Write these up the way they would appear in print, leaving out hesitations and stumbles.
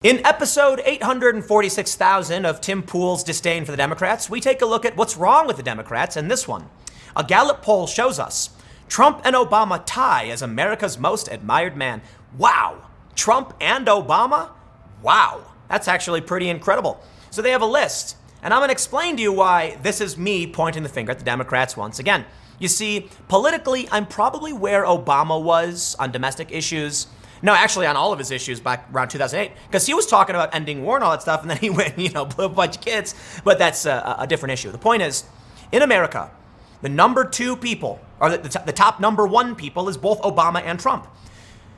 In episode 846,000 of Tim Pool's Disdain for the Democrats, we take a look at what's wrong with the Democrats in this one. A Gallup poll shows us Trump and Obama tie as America's most admired man. Wow. Trump and Obama? Wow. That's actually pretty incredible. So they have a list, and I'm going to explain to you why this is me pointing the finger at the Democrats once again. You see, politically, I'm probably where Obama was on domestic issues. No, actually on all of his issues back around 2008, because he was talking about ending war and all that stuff, and then he went, blew a bunch of kids, but that's a different issue. The point is, in America, the number two people, or the top number one people is both Obama and Trump.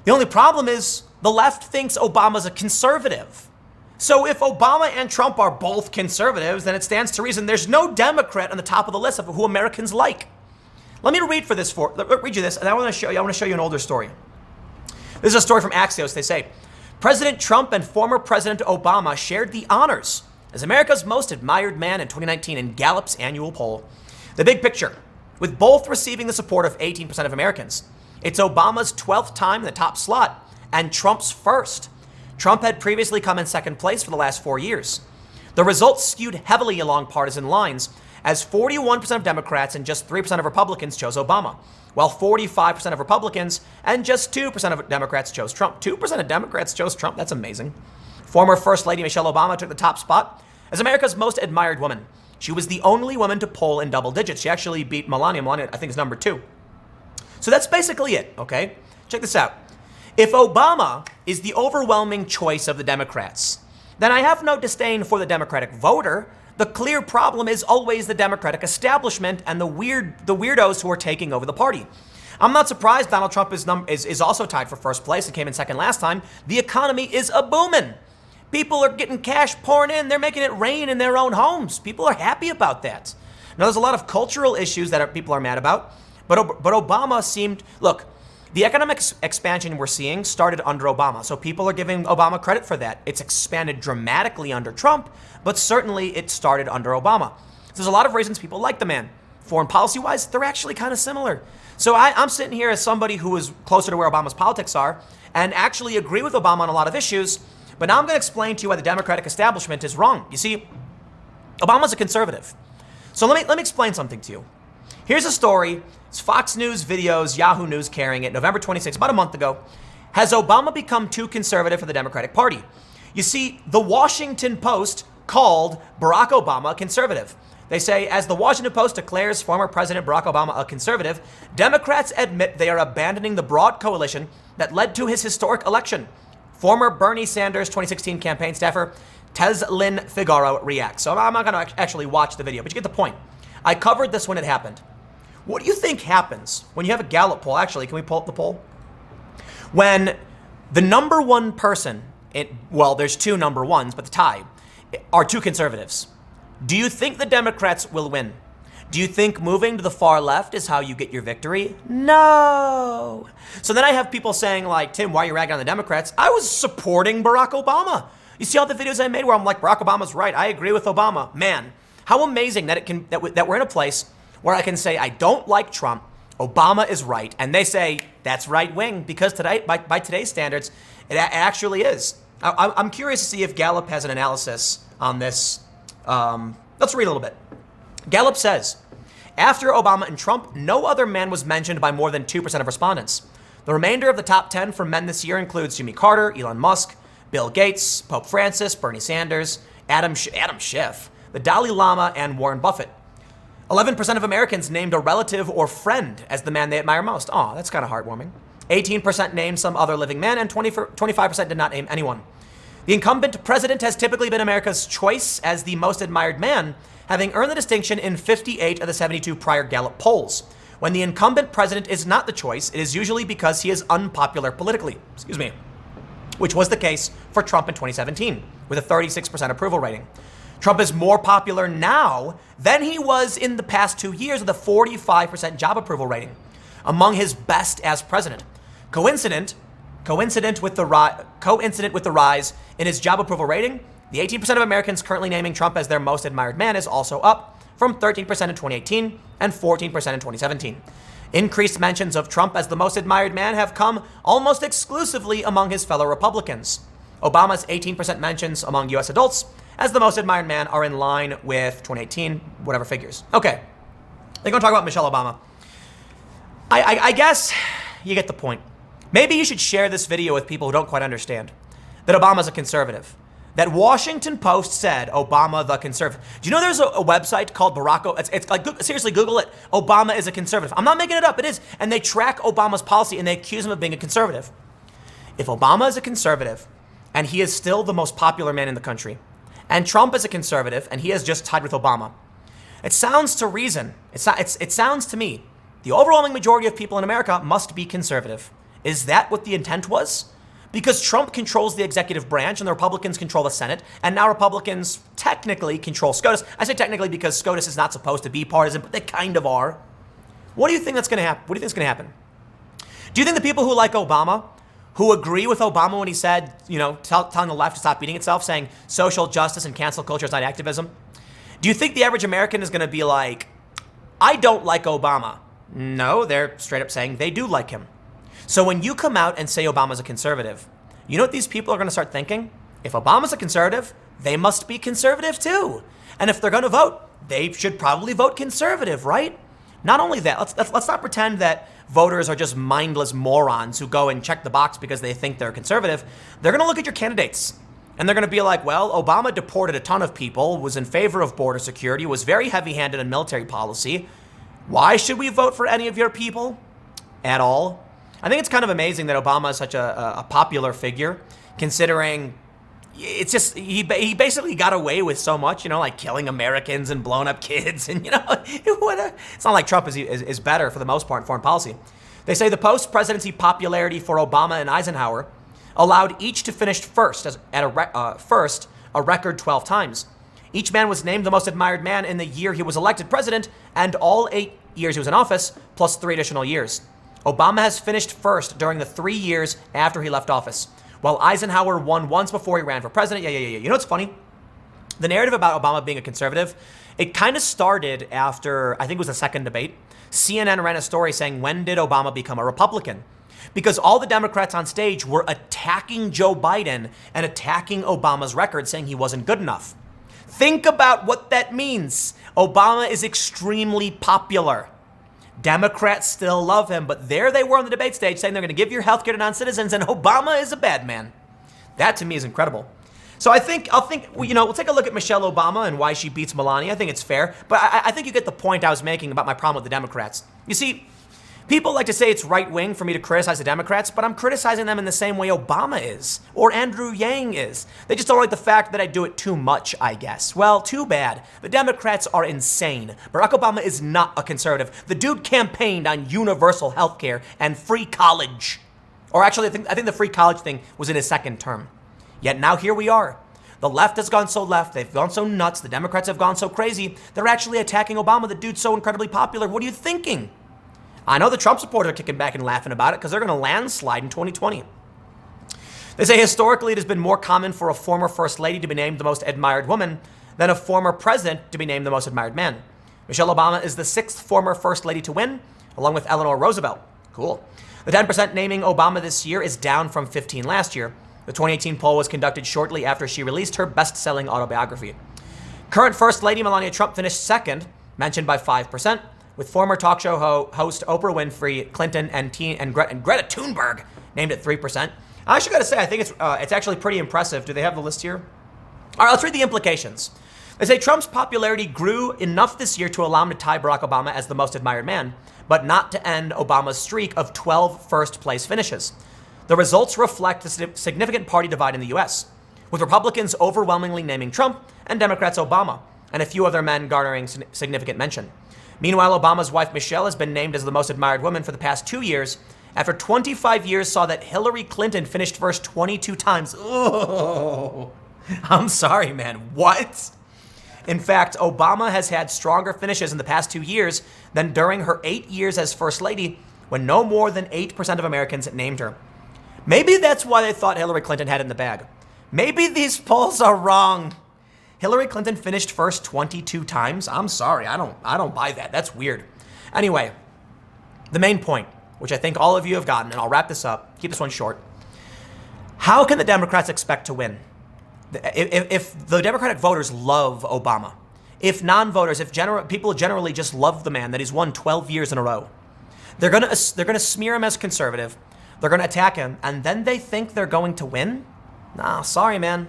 The only problem is the left thinks Obama's a conservative. So if Obama and Trump are both conservatives, then it stands to reason there's no Democrat on the top of the list of who Americans like. Let me read you this, and I want to show you an older story. This is a story from Axios. They say, President Trump and former President Obama shared the honors as America's most admired man in 2019 in Gallup's annual poll. The big picture, with both receiving the support of 18% of Americans. It's Obama's 12th time in the top slot and Trump's first. Trump had previously come in second place for the last 4 years. The results skewed heavily along partisan lines, as 41% of Democrats and just 3% of Republicans chose Obama, while 45% of Republicans and just 2% of Democrats chose Trump. 2% of Democrats chose Trump. That's amazing. Former First Lady Michelle Obama took the top spot as America's most admired woman. She was the only woman to poll in double digits. She actually beat Melania. Melania, I think, is number 2. So that's basically it, okay? Check this out. If Obama is the overwhelming choice of the Democrats, then I have no disdain for the Democratic voter. The clear problem is always the Democratic establishment and the weirdos who are taking over the party. I'm not surprised Donald Trump is also tied for first place and came in second last time. The economy is a booming. People are getting cash pouring in. They're making it rain in their own homes. People are happy about that. Now, there's a lot of cultural issues that people are mad about, but Obama seemed, look, the economic expansion we're seeing started under Obama, so people are giving Obama credit for that. It's expanded dramatically under Trump, but certainly it started under Obama. So there's a lot of reasons people like the man. Foreign policy-wise, they're actually kind of similar. So I'm sitting here as somebody who is closer to where Obama's politics are and actually agree with Obama on a lot of issues, but now I'm going to explain to you why the Democratic establishment is wrong. You see, Obama's a conservative. So let me explain something to you. Here's a story. It's Fox News videos, Yahoo News carrying it, November 26, about a month ago. Has Obama become too conservative for the Democratic Party? You see, the Washington Post called Barack Obama a conservative. They say, as the Washington Post declares former President Barack Obama a conservative, Democrats admit they are abandoning the broad coalition that led to his historic election. Former Bernie Sanders 2016 campaign staffer Teslyn Figaro reacts. So I'm not going to actually watch the video, but you get the point. I covered this when it happened. What do you think happens when you have a Gallup poll? Actually, can we pull up the poll? When the number one person, there's two number ones, but the tie, are two conservatives. Do you think the Democrats will win? Do you think moving to the far left is how you get your victory? No. So then I have people saying like, Tim, why are you ragging on the Democrats? I was supporting Barack Obama. You see all the videos I made where I'm like, Barack Obama's right. I agree with Obama. Man, how amazing that we're in a place where I can say, I don't like Trump, Obama is right, and they say, that's right wing, because today, by today's standards, it actually is. I'm curious to see if Gallup has an analysis on this. Let's read a little bit. Gallup says, after Obama and Trump, no other man was mentioned by more than 2% of respondents. The remainder of the top 10 for men this year includes Jimmy Carter, Elon Musk, Bill Gates, Pope Francis, Bernie Sanders, Adam Schiff, the Dalai Lama, and Warren Buffett. 11% of Americans named a relative or friend as the man they admire most. Aw, that's kind of heartwarming. 18% named some other living man, and 25% did not name anyone. The incumbent president has typically been America's choice as the most admired man, having earned the distinction in 58 of the 72 prior Gallup polls. When the incumbent president is not the choice, it is usually because he is unpopular politically. Which was the case for Trump in 2017, with a 36% approval rating. Trump is more popular now than he was in the past 2 years with a 45% job approval rating, among his best as president. Coincident with the rise in his job approval rating, the 18% of Americans currently naming Trump as their most admired man is also up from 13% in 2018 and 14% in 2017. Increased mentions of Trump as the most admired man have come almost exclusively among his fellow Republicans. Obama's 18% mentions among U.S. adults as the most admired man are in line with 2018, whatever figures. Okay, they're going to talk about Michelle Obama. I guess you get the point. Maybe you should share this video with people who don't quite understand that Obama's a conservative. That Washington Post said Obama the conservative. Do you know there's a website called it's like, seriously, Google it. Obama is a conservative. I'm not making it up, it is. And they track Obama's policy and they accuse him of being a conservative. If Obama is a conservative and he is still the most popular man in the country, and Trump is a conservative and he has just tied with Obama, it sounds to reason, it sounds to me, the overwhelming majority of people in America must be conservative. Is that what the intent was? Because Trump controls the executive branch and the Republicans control the Senate, and now Republicans technically control SCOTUS. I say technically because SCOTUS is not supposed to be partisan, but they kind of are. What do you think that's going to happen? What do you think is going to happen? Do you think the people who like Obama, who agree with Obama when he said, telling the left to stop beating itself, saying social justice and cancel culture is not activism, do you think the average American is going to be like, I don't like Obama? No, they're straight up saying they do like him. So when you come out and say Obama's a conservative, you know what these people are going to start thinking? If Obama's a conservative, they must be conservative too. And if they're going to vote, they should probably vote conservative, right? Not only that, let's not pretend that voters are just mindless morons who go and check the box because they think they're conservative. They're going to look at your candidates and they're going to be like, well, Obama deported a ton of people, was in favor of border security, was very heavy-handed in military policy. Why should we vote for any of your people at all? I think it's kind of amazing that Obama is such a popular figure, considering it's just he basically got away with so much, like killing Americans and blowing up kids, and it's not like Trump is better for the most part in foreign policy. They say the post-presidency popularity for Obama and Eisenhower allowed each to finish first a record 12 times. Each man was named the most admired man in the year he was elected president, and all 8 years he was in office, plus 3 additional years. Obama has finished first during the 3 years after he left office, while Eisenhower won once before he ran for president. Yeah. You know what's funny? The narrative about Obama being a conservative, it kind of started after, I think it was the second debate. CNN ran a story saying, when did Obama become a Republican? Because all the Democrats on stage were attacking Joe Biden and attacking Obama's record, saying he wasn't good enough. Think about what that means. Obama is extremely popular. Democrats still love him, but there they were on the debate stage saying they're going to give your health care to non-citizens, and Obama is a bad man. That to me is incredible. So we'll take a look at Michelle Obama and why she beats Melania. I think it's fair, but I think you get the point I was making about my problem with the Democrats. You see, people like to say it's right-wing for me to criticize the Democrats, but I'm criticizing them in the same way Obama is, or Andrew Yang is. They just don't like the fact that I do it too much, I guess. Well, too bad. The Democrats are insane. Barack Obama is not a conservative. The dude campaigned on universal health care and free college. Or actually, I think the free college thing was in his second term. Yet now here we are. The left has gone so left, they've gone so nuts, the Democrats have gone so crazy, they're actually attacking Obama. The dude's so incredibly popular. What are you thinking? I know the Trump supporters are kicking back and laughing about it because they're going to landslide in 2020. They say historically it has been more common for a former first lady to be named the most admired woman than a former president to be named the most admired man. Michelle Obama is the 6th former first lady to win, along with Eleanor Roosevelt. Cool. The 10% naming Obama this year is down from 15 last year. The 2018 poll was conducted shortly after she released her best-selling autobiography. Current First Lady Melania Trump finished second, mentioned by 5%, with former talk show host Oprah Winfrey, Clinton, and Greta Thunberg named at 3%. I actually got to say, I think it's actually pretty impressive. Do they have the list here? All right, let's read the implications. They say Trump's popularity grew enough this year to allow him to tie Barack Obama as the most admired man, but not to end Obama's streak of 12 first-place finishes. The results reflect the significant party divide in the U.S., with Republicans overwhelmingly naming Trump and Democrats Obama, and a few other men garnering significant mention. Meanwhile, Obama's wife Michelle has been named as the most admired woman for the past 2 years, after 25 years saw that Hillary Clinton finished first 22 times. Oh, I'm sorry, man. What? In fact, Obama has had stronger finishes in the past 2 years than during her 8 years as First Lady, when no more than 8% of Americans named her. Maybe that's why they thought Hillary Clinton had it in the bag. Maybe these polls are wrong. Hillary Clinton finished first 22 times? I'm sorry, I don't buy that. That's weird. Anyway, the main point, which I think all of you have gotten, and I'll wrap this up, keep this one short. How can the Democrats expect to win? If the Democratic voters love Obama, if non-voters, if people generally just love the man, that he's won 12 years in a row, they're gonna smear him as conservative, they're gonna attack him, and then they think they're going to win? Nah, sorry, man.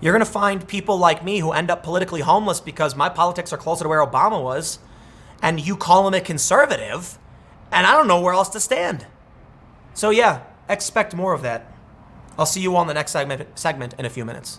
You're gonna find people like me who end up politically homeless because my politics are closer to where Obama was, and you call him a conservative, and I don't know where else to stand. So yeah, expect more of that. I'll see you all in the next segment in a few minutes.